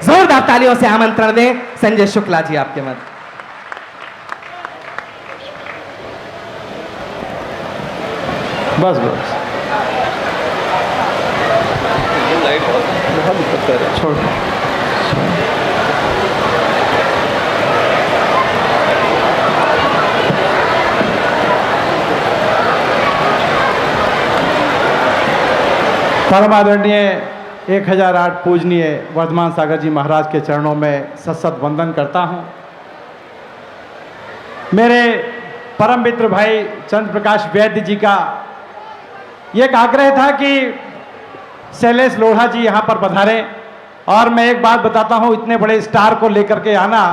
जोरदार तालियों से आमंत्रण दें संजय शुक्ला जी आपके मध्य। बस बस बहुत दिक्कत कर रहे हैं, छोड़ परम आदरणीय 1008 पूजनीय वर्धमान सागर जी महाराज के चरणों में सत वंदन करता हूं। मेरे परम मित्र भाई चंद्र प्रकाश वैद्य जी का एक आग्रह था कि शैलेश लोढ़ा जी यहां पर पधारें, और मैं एक बात बताता हूं, इतने बड़े स्टार को लेकर के आना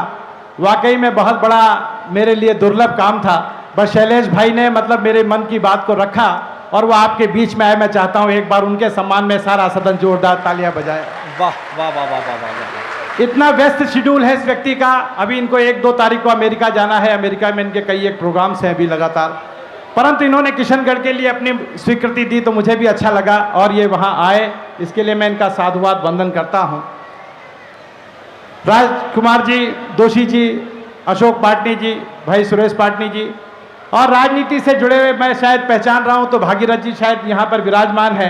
वाकई में बहुत बड़ा मेरे लिए दुर्लभ काम था। बस शैलेश भाई ने मतलब मेरे मन की बात को रखा और वो आपके बीच में आए। मैं चाहता हूं एक बार उनके सम्मान में सारा सदन जोरदार तालियां बजाए। वाह वाह वाह वाह वाह वाह। इतना व्यस्त शेड्यूल है इस व्यक्ति का। अभी इनको 1-2 तारीख को अमेरिका जाना है। अमेरिका में इनके कई एक प्रोग्राम्स हैं अभी लगातार, परंतु इन्होंने किशनगढ़ के लिए अपनी स्वीकृति दी तो मुझे भी अच्छा लगा और ये वहां आए, इसके लिए मैं इनका साधुवाद वंदन करता हूं। राजकुमार जी, दोषी जी, अशोक पाटनी जी, भाई सुरेश पाटनी जी, और राजनीति से जुड़े हुए मैं शायद पहचान रहा हूं तो भागीरथ जी शायद यहाँ पर विराजमान है।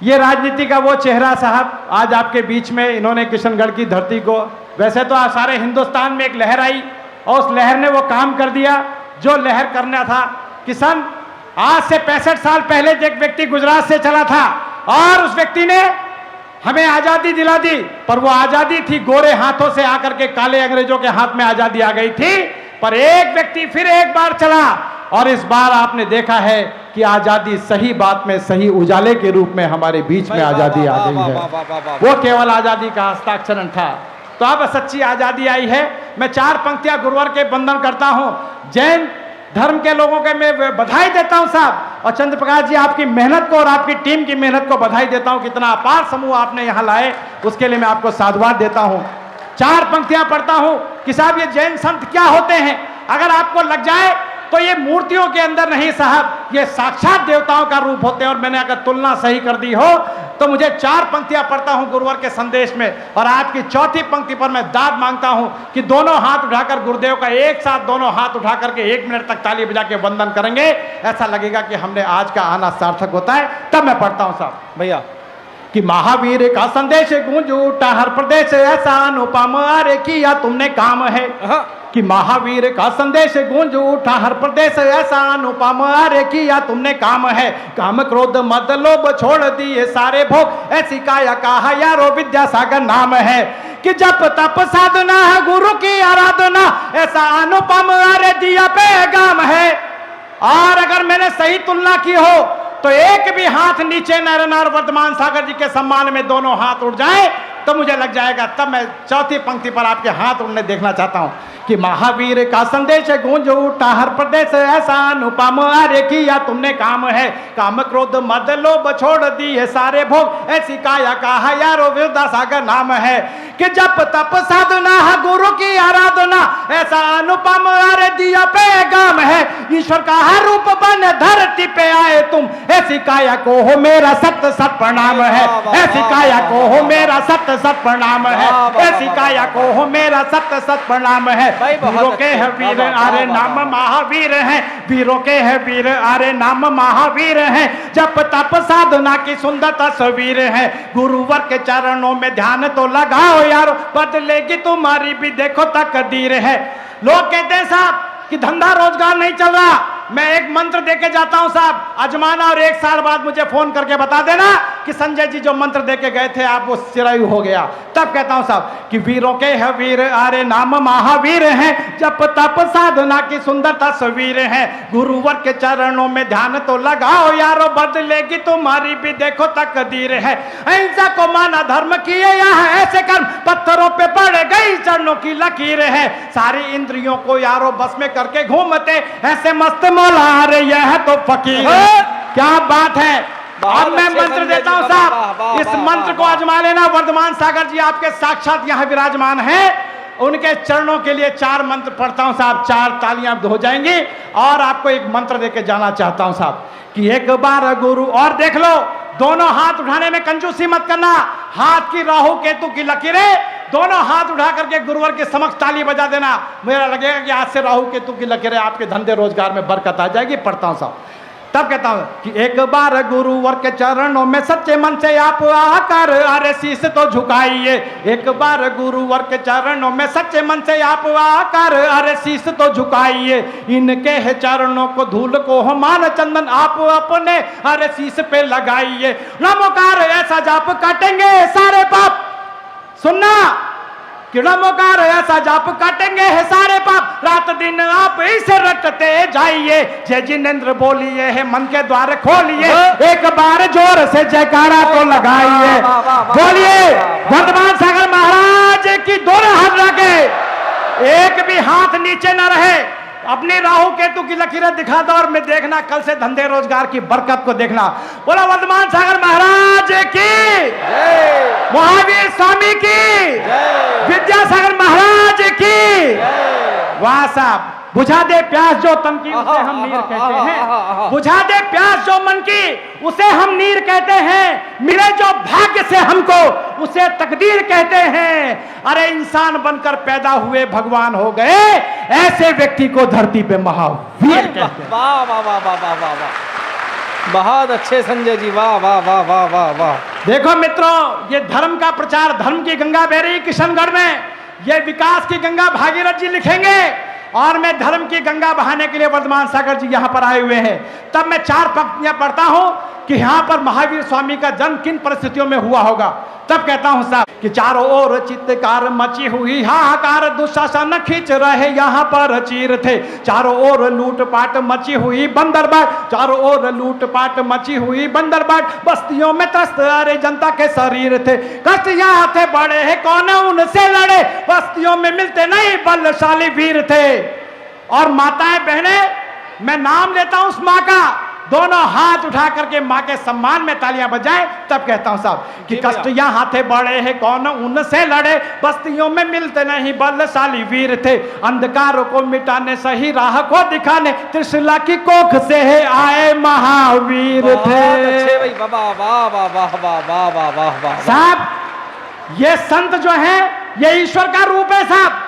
ये राजनीति का वो चेहरा साहब आज आपके बीच में, इन्होंने किशनगढ़ की धरती को, वैसे तो आज सारे हिंदुस्तान में एक लहर आई और उस लहर ने वो काम कर दिया जो लहर करना था। किसान आज से 65 साल पहले एक व्यक्ति गुजरात से चला था और उस व्यक्ति ने हमें आजादी दिला दी, पर वो आजादी थी गोरे हाथों से आकर के काले अंग्रेजों के हाथ में आजादी आ गई थी। पर एक व्यक्ति फिर एक बार चला और इस बार आपने देखा है कि आजादी सही बात में सही उजाले के रूप में हमारे बीच में आजादी आ गई है। वो केवल आजादी का हस्ताक्षरण था, तो अब सच्ची आजादी आई है। मैं 4 पंक्तियां गुरुवर के वंदन करता हूं। जैन धर्म के लोगों के मैं बधाई देता हूं साहब, और चंद्र प्रकाश जी आपकी मेहनत को और आपकी टीम की मेहनत को बधाई देता हूं। कितना अपार समूह आपने यहां लाए, उसके लिए मैं आपको साधुवाद देता हूं। 4 पंक्तियां पढ़ता हूं कि साहब ये जैन संत क्या होते हैं। अगर आपको लग जाए तो ये मूर्तियों के अंदर नहीं साहब, ये साक्षात देवताओं का रूप होते हैं। और मैंने अगर तुलना सही कर दी हो तो मुझे 4 पंक्तियां पढ़ता हूं गुरुवर के संदेश में, और आज की 4थी पंक्ति पर मैं दाद मांगता हूं कि दोनों हाथ उठाकर गुरुदेव का एक साथ दोनों हाथ उठा करके 1 मिनट तक ताली बजा के वंदन करेंगे। ऐसा लगेगा कि हमने आज का आना सार्थक होता है। तब मैं पढ़ता हूं साहब भैया कि महावीर का संदेश गूंज उठा हर प्रदेश, ऐसा अनुपम अरे किया तुमने काम है। कि महावीर का संदेश गूंज उठा हर प्रदेश, ऐसा अनुपम अरे किया तुमने काम है। काम क्रोध मद लोभ छोड़ दिए सारे भोग, ऐसी काया कहा यारो विद्यासागर नाम है। कि जप तप साधना है गुरु की आराधना, ऐसा अनुपम अरे दिया पैगाम है। और अगर मैंने सही तुलना की हो तो एक भी हाथ नीचे न और वर्धमान सागर जी के सम्मान में दोनों हाथ उठ जाए तो मुझे लग जाएगा। तब मैं 4थी पंक्ति पर आपके हाथ उड़ने देखना चाहता हूं कि महावीर का संदेश गूंज उठा हर प्रदेश, ऐसा अनुपम अरे किया तुमने काम है। काम क्रोध मद लोभ छोड़ दिए सारे भोग, ऐसी काया कहा यारो विद्यासागर नाम है। कि जप तप साधना है गुरु की आराधना, ऐसा अनुपम अरे दिया पैगाम है। ईश्वर का हर रूप बन धरती पे आए तुम, ऐसी काया को हो मेरा सत सत प्रणाम है। ऐसी काया को हो मेरा सत सत प्रणाम है। ऐसी काया को हो मेरा सत सत प्रणाम है। वीरों के है वीर आरे नाम महावीर हैं, वीरों के है वीर आरे नाम महावीर हैं। जप तप साधना की सुंदर तस्वीर है। गुरुवर के चरणों में ध्यान तो लगाओ यारो, बदलेगी तुम्हारी भी देखो तकदीर है। लोग कहते हैं साहब कि धंधा रोजगार नहीं चल रहा। मैं एक मंत्र देके जाता हूं साहब, अजमाना और 1 साल बाद मुझे फोन करके बता देना कि संजय जी जो मंत्र देके गए थे आप वो चिरायु हो गया। तब कहता हूं साहब कि वीरों के है वीर आरे नाम महावीर हैं। जप तप साधना की सुंदर तस्वीर है। गुरुवर के चरणों में ध्यान तो लगाओ यारो, बदलेगी तुम्हारी भी देखो तकदीर है। अहिंसा को माना धर्म किए यहाँ ऐसे कर्म, पत्थरों पे पड़ गई चरणों की लकीर है। सारी इंद्रियों को यारो बस में करके घूमते ऐसे मस्त मौला, अरे यह तो फकीर। क्या बात है। अब मैं मंत्र देता हूं साहब, इस मंत्र को आजमा लेना। वर्धमान सागर जी आपके साक्षात यहां विराजमान हैं, उनके चरणों के लिए 4 मंत्र पढ़ता हूं साहब। 4 तालियां हो जाएंगी और आपको एक मंत्र देके जाना चाहता हूं साहब कि एक बार गुरु, और देख लो दोनों हाथ उठाने में कंजूसी मत करना। हाथ की राहु केतु की लकीरें, दोनों हाथ उठा करके गुरुवर के समक्ष ताली बजा देना। मेरा लगेगा कि आज से राहु केतु की लकीरें आपके धंधे रोजगार में बरकत आ जाएगी। पढ़ता हूं साहब, तब कहता हूं कि एक बार गुरुवर के चरणों में सच्चे मन से आप आकर अरे शीश तो झुकाइए। एक बार गुरुवर के चरणों में सच्चे मन से आप आकर अरे शीश तो झुकाइए। इनके है चरणों को धूल को हो मान चंदन आप अपने अरे शीश पे लगाइए। नमोकार ऐसा जाप काटेंगे सारे पाप, सुनना कि नमोकार ऐसा जाप काटेंगे है सारे पाप। रात दिन आप इसे रटते जाइए। जय जिनेंद्र बोलिए है मन के द्वार खोलिए। एक बार जोर से जयकारा तो लगाइए। बोलिए वर्धमान सागर महाराज की दोनों हाथ रखे, एक भी हाथ नीचे न रहे। अपनी राहु केतु की लकीरें दिखा दो और मैं देखना कल से धंधे रोजगार की बरकत को देखना। बोला वर्धमान सागर महाराज की, महावीर स्वामी की, विद्यासागर महाराज की। वाह साहब, बुझा दे प्यास जो तन की उसे हम नीर कहते हैं। बुझा दे प्यास जो मन की उसे हम नीर कहते हैं। मिले जो भाग्य से हमको उसे तकदीर कहते हैं। अरे इंसान बनकर पैदा हुए भगवान हो गए, ऐसे व्यक्ति को धरती पे महावीर कहते हैं। वाह वाह वाह वाह वाह वाह वाह, बहुत अच्छे संजय जी, वाह वाह वाह वाह वाह वाह। देखो मित्रों, ये धर्म का प्रचार, धर्म की गंगा बह रही किशनगढ़ में, ये विकास की गंगा भागीरथ जी लिखेंगे और मैं धर्म की गंगा बहाने के लिए वर्धमान सागर जी यहां पर आए हुए हैं। तब मैं 4 पंक्तियां पढ़ता हूं कि यहां पर महावीर स्वामी का जन्म किन परिस्थितियों में हुआ होगा। तब कहता हूं साहब कि चारों ओर चित्तकार मची हुई हाहाकार, दुशासन खींच रहे यहां पर चीर थे। चारों ओर लूटपाट मची हुई बंदरबाट, चारों ओर लूटपाट मची हुई बंदरबाट। बस्तियों में त्रस्त अरे जनता के शरीर थे। कष्ट यहाँ थे बड़े हैं कौन उनसे लड़े, बस्तियों में मिलते नहीं बलशाली वीर थे। और माताएं बहनें, मैं नाम लेता हूं उस मां का, दोनों हाथ उठा करके मां के सम्मान में तालियां बजाएं। तब कहता हूं साहब कि कष्ट यहाँ थे बड़े हैं कौन उनसे लड़े, बस्तियों में मिलते नहीं बलशाली वीर थे। अंधकार को मिटाने सही राह को दिखाने त्रिशूला की कोख से है आए महावीर थे। अच्छे भाई, वाह वाह वाह वाह वाह वाह वाह वाह वाह। साहब ये संत जो हैं ये ईश्वर का रूप है साहब।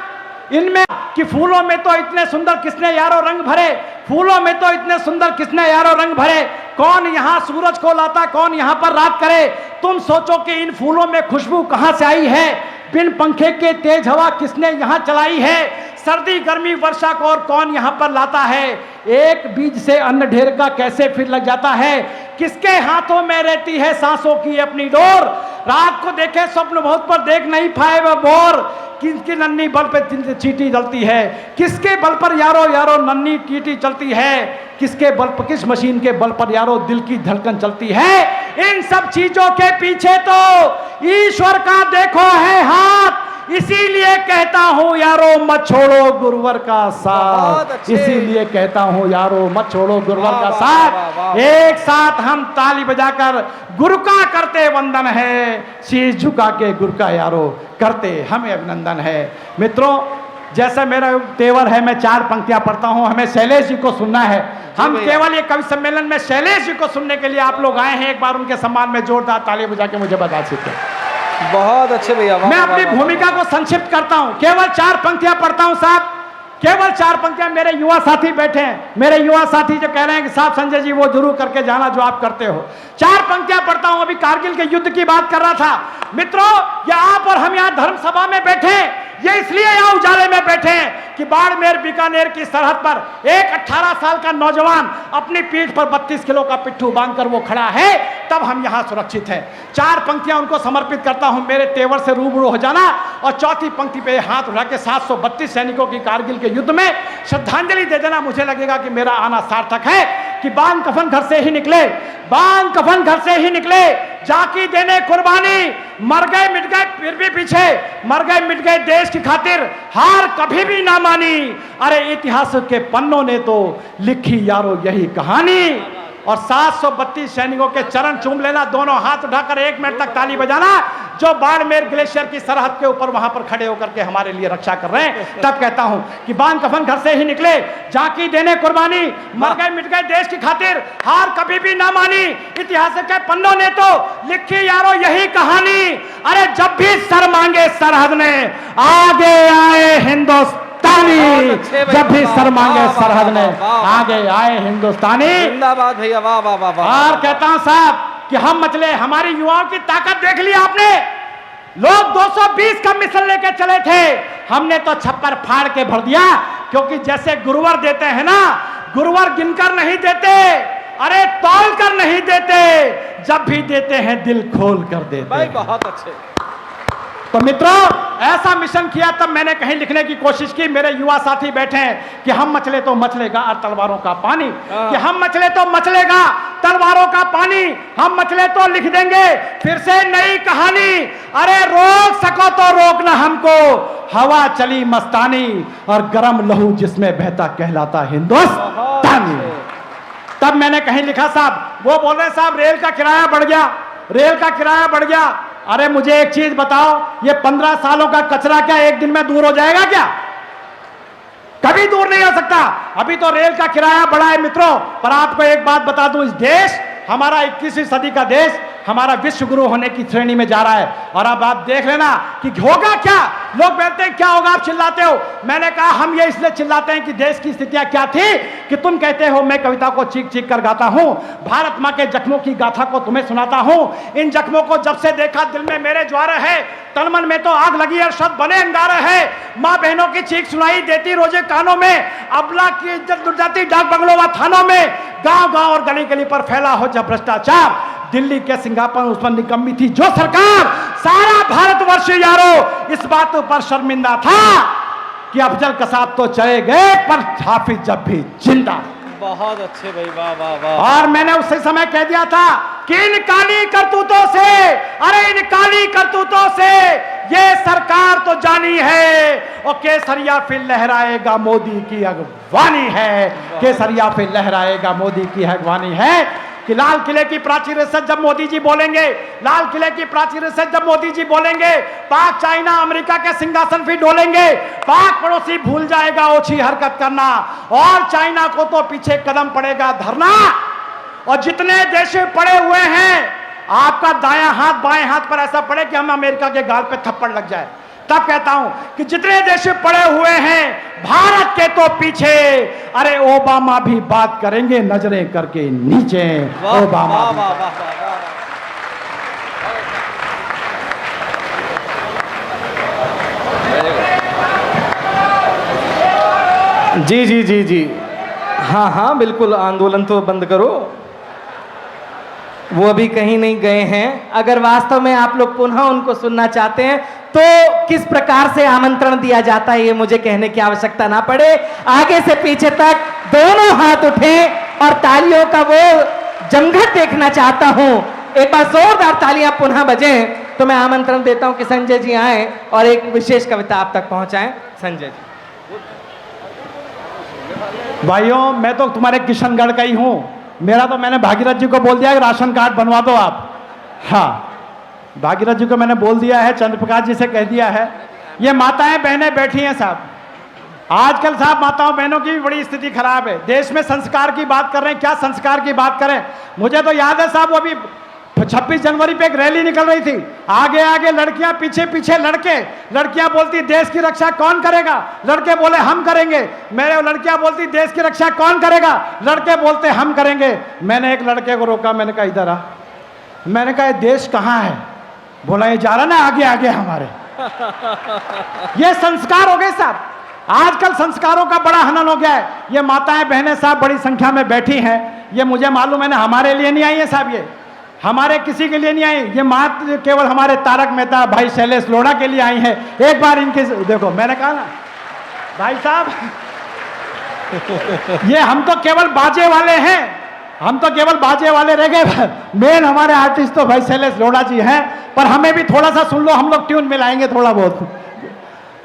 इनमें कि फूलों में तो इतने सुंदर किसने यारों रंग भरे, फूलों में तो इतने सुंदर किसने यारों रंग भरे। कौन यहाँ सूरज को लाता, कौन यहाँ पर रात करे। तुम सोचो कि इन फूलों में खुशबू कहाँ से आई है। बिन पंखे के तेज हवा किसने यहाँ चलाई है। सर्दी गर्मी वर्षा को और कौन यहाँ पर लाता है। एक बीज से अन्न ढेर का कैसे फिर लग जाता है। किसके हाथों में रहती है सांसों की अपनी डोर। रात को देखे स्वप्न बहुत पर देख नहीं पाए वह बोर। किसकी नन्ही बल पे चींटी जलती है, किसके बल पर यारो यारो नन्ही चींटी चलती है। किसके बल पर, किस मशीन के बल पर यारो दिल की धड़कन चलती है। इन सब चीजों के पीछे तो ईश्वर का देखो है हाथ। इसीलिए कहता हूं यारो मत छोड़ो गुरुवर का साथ। इसीलिए कहता हूं यारो मत छोड़ो गुरुवर का साथ। एक साथ हम ताली बजाकर गुरु का करते वंदन है, शीश झुका के गुरु का यारो करते हमें अभिनंदन है। मित्रों जैसा मेरा तेवर है, मैं 4 पंक्तियां पढ़ता हूं। हमें शैलेश जी को सुनना है। हम केवल ये कवि सम्मेलन में शैलेश जी को सुनने के लिए आप लोग आए हैं। एक बार उनके सम्मान में जोरदार ताली बजा के मुझे बता सकते हैं। बहुत अच्छे भैया। मैं अपनी भूमिका को संक्षिप्त करता हूं, केवल 4 पंक्तियां पढ़ता हूं साहब, केवल 4 पंक्तियां। मेरे युवा साथी बैठे हैं, मेरे युवा साथी जो कह रहे हैं कि साहब संजय जी वो जरूर करके जाना जो आप करते हो। 4 पंक्तियां पढ़ता हूं। अभी कारगिल के युद्ध की बात कर रहा था। मित्रों ये आप और हम यहाँ धर्म सभा में बैठे, ये इसलिए यहाँ उजाले में बैठे हैं कि बाड़मेर बीकानेर की सरहद पर एक 18 साल का नौजवान अपनी पीठ पर 32 किलो का पिट्ठू बांधकर वो खड़ा है, तब हम यहाँ सुरक्षित हैं। 4 पंक्तियां उनको समर्पित करता हूं, मेरे तेवर से रूबरू हो जाना। और चौथी पंक्ति पे हाथ उठा के 732 सैनिकों की कारगिल के युद्ध में श्रद्धांजलि दे देना। मुझे लगेगा कि मेरा आना सार्थक है कि बांग कफन घर से ही निकले, बांग कफन घर से ही निकले, जाकी देने कुर्बानी, मर गए मिट गए फिर भी पीछे, मर गए मिट गए देश की खातिर, हार कभी भी ना मानी। अरे इतिहास के पन्नों ने तो लिखी यारो यही कहानी। और 732 सैनिकों के चरण चूम लेना, दोनों हाथ उठाकर 1 मिनट तक ताली बजाना। जो बाड़मेर ग्लेशियर की सरहद के ऊपर वहां पर खड़े होकर के हमारे लिए रक्षा कर रहे हैं। तब कहता हूं कि बान कफन घर से ही निकले, जाकी देने कुर्बानी, मर गए मिट गए देश की खातिर, हार कभी भी ना मानी, इतिहास के पन्नों ने तो लिखी यारो यही कहानी। अरे जब भी सर मांगे सरहद ने, आगे आए हिंदुस्तानी, जब भी सर मांगे सरहद ने, आगे आए हिंदुस्तानी। जिंदाबाद भैया, वाह वाह वाह वाह। और कहता हूं साहब कि हम मचले, हमारी युवाओं की ताकत देख ली आपने। लोग 220 का मिशन लेके चले थे, हमने तो छप्पर फाड़ के भर दिया। क्योंकि जैसे गुरुवर देते हैं ना, गुरुवर गिनकर नहीं देते, अरे तौल कर नहीं देते, जब भी देते हैं दिल खोल कर देते भाई हैं। बहुत अच्छे। तो मित्रों, ऐसा मिशन किया, तब मैंने कहीं लिखने की कोशिश की। मेरे युवा साथी बैठे हैं कि हम मचले तो मचलेगा और तलवारों का पानी, कि हम मचले तो मचलेगा तलवारों का पानी, हम मचले तो लिख देंगे फिर से नई कहानी। अरे रोक सको तो रोकना हमको, हवा चली मस्तानी और गरम लहू जिसमें बहता कहलाता हिंदुस्तानी। तब मैंने कहीं लिखा साहब, वो बोल रहे साहब रेल का किराया बढ़ गया, रेल का किराया बढ़ गया। अरे मुझे एक चीज बताओ, ये 15 सालों का कचरा क्या एक दिन में दूर हो जाएगा क्या? कभी दूर नहीं हो सकता। अभी तो रेल का किराया बढ़ा है मित्रों, पर आपको एक बात बता दूं, इस देश हमारा 21वीं सदी का देश हमारा विश्व गुरु होने की श्रेणी में जा रहा है। और अब आप देख लेना कि होगा क्या। लोग कहते हैं क्या होगा, आप चिल्लाते हो। मैंने कहा हम ये इसलिए चिल्लाते हैं कि देश की स्थितियां क्या थी कि तुम कहते हो मैं कविता को चीख चीख कर गाता हूं, भारत मां के जख्मों की गाथा को तुम्हें सुनाता हूं। इन जख्मों को जब से देखा दिल में मेरे ज्वार है, तनमन में तो आग लगी और शब्द बने अंगारे है। माँ बहनों की चीख सुनाई देती रोजे कानों में, अबला की इज्जत लुट जाती डाक बंगलों व थानों में। गांव गांव और गली गली पर फैला हो जब भ्रष्टाचार, दिल्ली के सिंगापुर उस पर निकम्मी थी जो सरकार। सारा भारतवर्ष यारो इस बात पर शर्मिंदा था कि अफजल कसाब तो चले गए पर हाफिज जब भी जिंदा। बहुत अच्छे भाई, वाह वाह वाह। और मैंने उसी समय कह दिया था कि इन काली करतूतों से, अरे इन काली करतूतों से ये सरकार तो जानी है, और केसरिया फिर लहराएगा मोदी की अगवानी है, केसरिया फिर लहराएगा मोदी की अगवानी है। कि लाल किले की प्राचीर से जब मोदी जी बोलेंगे, लाल किले की प्राचीर से जब मोदी जी बोलेंगे, पाक चाइना अमेरिका के सिंहासन भी डोलेंगे। पाक पड़ोसी भूल जाएगा ओछी हरकत करना, और चाइना को तो पीछे कदम पड़ेगा धरना। और जितने देश पड़े हुए हैं, आपका दायां हाथ बाएं हाथ पर ऐसा पड़े कि हम अमेरिका के गाल पे थप्पड़ लग जाए। तब कहता हूं कि जितने देश पड़े हुए हैं भारत के तो पीछे, अरे ओबामा भी बात करेंगे नजरें करके नीचे। ओबामा वाह वाह वाह वाह। जी जी जी जी, हाँ हाँ बिल्कुल, आंदोलन तो बंद करो। वो अभी कहीं नहीं गए हैं। अगर वास्तव में आप लोग पुनः उनको सुनना चाहते हैं तो किस प्रकार से आमंत्रण दिया जाता है ये मुझे कहने की आवश्यकता ना पड़े। आगे से पीछे तक दोनों हाथ उठें और तालियों का वो जमघट देखना चाहता हूं। एक बार जोरदार तालियां पुनः बजें तो मैं आमंत्रण देता हूं कि संजय जी आए और एक विशेष कविता आप तक पहुंचाएं। संजय जी। भाइयों, मैं तो तुम्हारे किशनगढ़ का ही हूं। मेरा तो मैंने भागीरथ जी को बोल दिया कि राशन कार्ड बनवा दो आप। हाँ, भागीरथ जी को मैंने बोल दिया है, चंद्रप्रकाश जी से कह दिया है। ये माताएं बहनें बैठी हैं साहब, आजकल साहब माताओं बहनों की भी बड़ी स्थिति खराब है। देश में संस्कार की बात कर रहे हैं, क्या संस्कार की बात करें। मुझे तो याद है साहब, वो अभी 26 जनवरी पे एक रैली निकल रही थी, आगे आगे लड़कियां, पीछे पीछे लड़के। लड़कियां बोलती देश की रक्षा कौन करेगा, लड़के बोले हम करेंगे। मेरे लड़कियां बोलती देश की रक्षा कौन करेगा, लड़के बोलते हम करेंगे। मैंने एक लड़के को रोका, मैंने कहा इधर आ। मैंने कहा ये देश कहाँ है? बोला ये जा रहा ना आगे आगे हमारे। ये संस्कार हो गए साहब, आजकल संस्कारों का बड़ा हनन हो गया है। ये माताएं बहनें साहब बड़ी संख्या में बैठी हैं, ये मुझे मालूम है ना, हमारे लिए नहीं आई है साहब, ये हमारे किसी के लिए नहीं आई। ये मात्र केवल हमारे तारक मेहता भाई शैलेश लोढ़ा के लिए आई हैं। एक बार इनके देखो, मैंने कहा ना भाई साहब, ये हम तो केवल बाजे वाले हैं, हम तो केवल बाजे वाले रह गए। मेन हमारे आर्टिस्ट तो भाई शैलेश लोढ़ा जी हैं, पर हमें भी थोड़ा सा सुन लो, हम लोग ट्यून मिलाएंगे थोड़ा बहुत।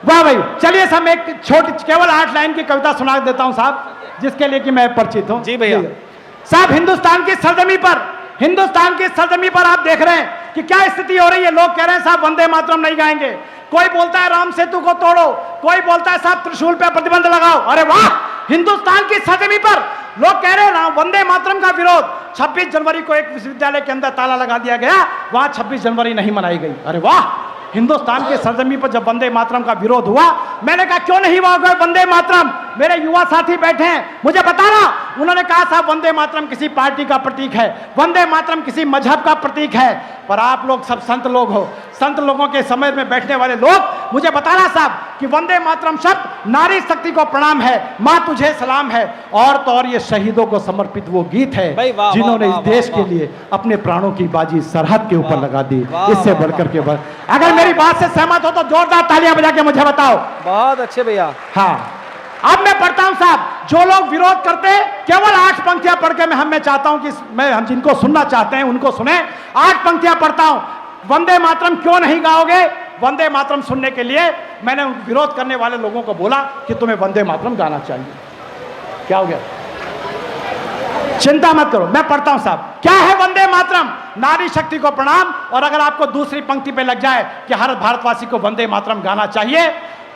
वाह भाई, चलिए साहब एक छोटी केवल 8 लाइन की कविता सुना देता हूं साहब, जिसके लिए कि मैं परिचित हूं। जी भैया। साहब, हिंदुस्तान की सरजमी पर हिंदुस्तान की सरजमी पर आप देख रहे हैं कि क्या स्थिति हो रही है। लोग कह रहे हैं साहब वंदे मातरम नहीं गाएंगे, कोई बोलता है राम सेतु को तोड़ो, कोई बोलता है साहब त्रिशूल पे प्रतिबंध लगाओ। अरे वाह, हिंदुस्तान की सरजमी पर लोग कह रहे हैं वंदे मातरम का विरोध। 26 जनवरी को एक विश्वविद्यालय के अंदर ताला लगा दिया गया, वहां 26 जनवरी नहीं मनाई गई। अरे वाह, हिंदुस्तान की सरजमी पर जब वंदे मातरम का विरोध हुआ, मैंने कहा क्यों नहीं हुआ वंदे मातरम। मेरे युवा साथी बैठे हैं, मुझे बताना। उन्होंने कहा साहब वंदे मातरम किसी पार्टी का प्रतीक है, वंदे मातरम किसी मजहब का प्रतीक है। पर आप लोग सब संत लोग हो, संत लोगों के समय में बैठने वाले लोग, मुझे बताना साहब कि वंदे मातरम शब्द नारी शक्ति को प्रणाम है, मां तुझे सलाम है, और तो और ये शहीदों को समर्पित वो गीत है जिन्होंने इस देश के लिए अपने प्राणों की बाजी सरहद के ऊपर लगा दी। इससे बढ़कर के अगर मेरी बात से सहमत हो तो जोरदार तालियां बजा के मुझे बताओ। बहुत अच्छे भैया। हाँ, अब मैं पढ़ता हूं साहब, जो लोग विरोध करते केवल 8 पंक्तियां पढ़ के मैं चाहता हूं कि मैं हम जिनको सुनना चाहते हैं उनको सुने। 8 पंक्तियां पढ़ता हूं। वंदे मातरम क्यों नहीं गाओगे? वंदे मातरम सुनने के लिए मैंने विरोध करने वाले लोगों को बोला कि तुम्हें वंदे मातरम गाना चाहिए। क्या हो गया? चिंता मत करो, मैं पढ़ता हूं साहब। क्या है वंदे मातरम? नारी शक्ति को प्रणाम। और अगर आपको दूसरी पंक्ति पे लग जाए कि हर भारतवासी को वंदे मातरम गाना चाहिए,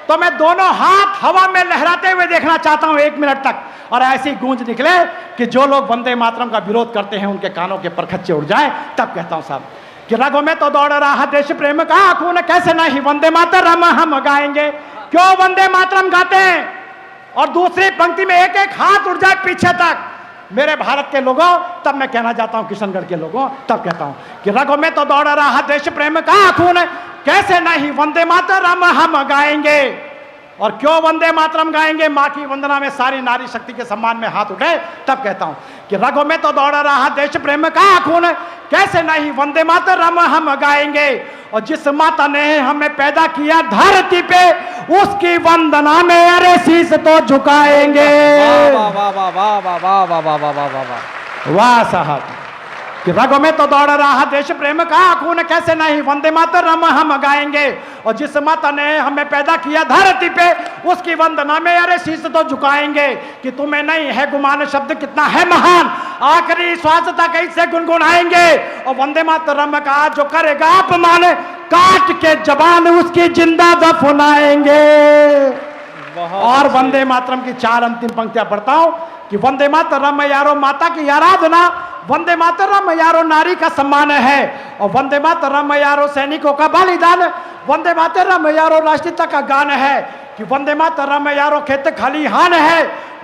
तो मैं दोनों हाथ हवा में लहराते हुए देखना चाहता हूं 1 मिनट तक, और ऐसी गूंज निकले कि जो लोग वंदे मातरम का विरोध करते हैं उनके कानों के परखच्चे उड़ जाए। तब कहता हूं साहब कि रगों में तो दौड़ रहा देश प्रेम का खून, कैसे नहीं वंदे मातरम हम गाएंगे। क्यों वंदे मातरम गाते हैं? और दूसरी पंक्ति में एक एक हाथ उड़ जाए पीछे तक। मेरे भारत के लोगों, तब मैं कहना चाहता हूं किशनगढ़ के लोगों, तब कहता हूं कि रगों में तो दौड़ रहा देश प्रेम का खून, कैसे नहीं वंदे मातरम हम गाएंगे। और क्यों वंदे मातरम गाएंगे? मां की वंदना में सारी नारी शक्ति के सम्मान में हाथ उठे। तब कहता हूं कि रगों में तो दौड़ रहा देश प्रेम का खून, कैसे नहीं वंदे मातरम हम गाएंगे। और जिस माता ने हमें पैदा किया धरती पे, उसकी वंदना में अरे शीश तो झुकाएंगे। वाह वाह वाह वाह वाह वाह वाह वाह वाह वाह वाह। वाह साहब, कि रगों में तो दौड़ रहा देश प्रेम का खून, कैसे नहीं वंदे मातरम हम गाएंगे। और जिस माता ने हमें पैदा किया धरती पे, उसकी वंदना में अरे शीश तो झुकाएंगे। कि तुम्हें नहीं है गुमान शब्द कितना है महान, आखिरी श्वास तक ऐसे गुनगुनाएंगे। और वंदे मातरम का जो करेगा अपमान, काट के जबान उसकी जिंदा दफनाएंगे। और वंदे मातरम की 4 अंतिम पंक्तियां पढ़ता हूं कि वंदे मातरम यारो माता की आराधना, वंदे मातरम यारो नारी का सम्मान है। और वंदे मातरम यारो सैनिकों का बलिदान, वंदे मातरम यारो राष्ट्रीयता का गान है। कि वंदे मातरम यारो खेत खलिहान है,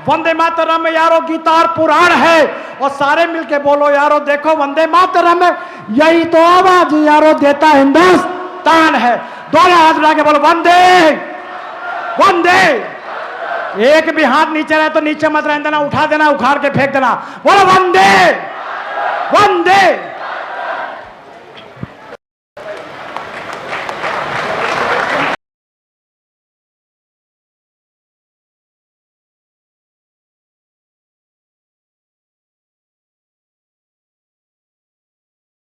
वंदे मातरम यारो गीता और पुराण है। और सारे मिलके बोलो यारो देखो वंदे मातरम, यही तो आवाज यारो देता हिंदुस्तान है। दोनों हाथ उठा के बोलो वंदे वंदे। एक भी हाथ नीचे रहे तो नीचे मत रहने देना, उठा देना, उखाड़ के फेंक देना। बोलो वंदे वंदे।